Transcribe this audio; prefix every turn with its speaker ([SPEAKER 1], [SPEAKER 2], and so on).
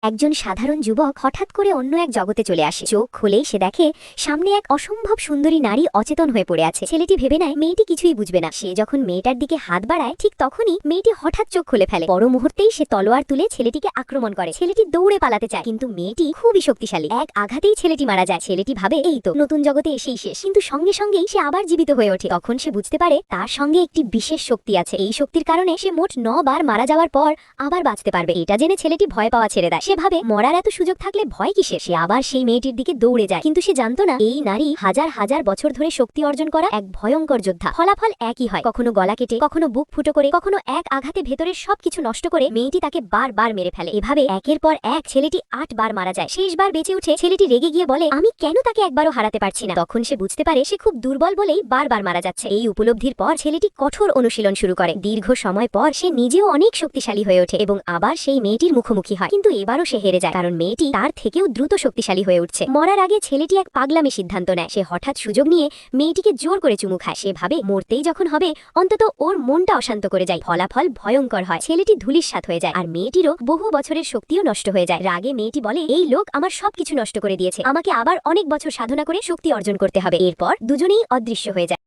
[SPEAKER 1] একজন সাধারণ যুবক হঠাৎ করে অন্য এক জগতে চলে আসে। চোখ খুলেই সে দেখে সামনে এক অসম্ভব সুন্দরী নারী অচেতন হয়ে পড়ে আছে। ছেলেটি ভেবে নেয় মেয়েটি কিছুই বুঝবে না। সে যখন মেয়েটার দিকে হাত বাড়ায় ঠিক তখনই মেয়েটি হঠাৎ চোখ খুলে ফেলে। পর মুহূর্তেই সে তলোয়ার তুলে ছেলেটিকে আক্রমণ করে। ছেলেটি দৌড়ে পালাতে চায়, কিন্তু মেয়েটি খুবই শক্তিশালী। এক আঘাতেই ছেলেটি মারা যায়। ছেলেটি ভাবে এই তো নতুন জগতে এসেই শেষ, কিন্তু সঙ্গে সঙ্গেই সে আবার জীবিত হয়ে ওঠে। তখন সে বুঝতে পারে তার সঙ্গে একটি বিশেষ শক্তি আছে। এই শক্তির কারণে সে মোট 9 বার মারা যাওয়ার পর আবার বাঁচতে পারবে। এটা জেনে ছেলেটি ভয় পাওয়া ছেড়ে দেয়। সে ভাবে মরার এত সুযোগ থাকলে ভয় কিসের। সে আবার সেই মেয়েটির দিকে দৌড়ে যায়, কিন্তু সে জানতো না এই নারী হাজার হাজার বছর ধরে শক্তি অর্জন করা এক ভয়ঙ্কর যোদ্ধা। ফলাফল একই হয়, কখনো গলা কেটে, কখনো বুক ফুটো করে, কখনো এক আঘাতে ভেতরের সবকিছু নষ্ট করে মেয়েটি তাকে বারবার মেরে ফেলে। এভাবে একের পর এক ছেলেটি 8 বার মারা যায়। শেষবার বেঁচে উঠে ছেলেটি রেগে গিয়ে বলে, আমি কেন তাকে একবারও হারাতে পারছি না। তখন সে বুঝতে পারে সে খুব দুর্বল বলেই বারবার মারা যাচ্ছে। এই উপলব্ধির পর ছেলেটি কঠোর অনুশীলন শুরু করে। দীর্ঘ সময় পর সে নিজেও অনেক শক্তিশালী হয়ে ওঠে এবং আবার সেই মেয়েটির মুখোমুখি হয়। কিন্তু এবারও সে হেরে যায়, কারণ মেয়েটি তার থেকেও দ্রুত শক্তিশালী হয়ে উঠছে। মরার আগে ছেলেটি এক পাগলামি সিদ্ধান্ত নেয়। সে হঠাৎ সুযোগ নিয়ে মেয়েটিকে জোর করে চুমু খায়। সে ভাবে মরতেই যখন হবে অন্তত ওর মনটা অশান্ত করে যায়। ফলাফল ভয়ঙ্কর হয়। ছেলেটি ধূলিসাৎ হয়ে যায় আর মেয়েটিরও বহু বছরের শক্তিও নষ্ট হয়ে যায়। রাগে মেয়েটি বলে, এই লোক আমার সবকিছু নষ্ট করে দিয়েছে, আমাকে আবার অনেক বছর সাধনা করে শক্তি অর্জন করতে হবে। এরপর দুজনেই অদৃশ্য হয়ে যায়।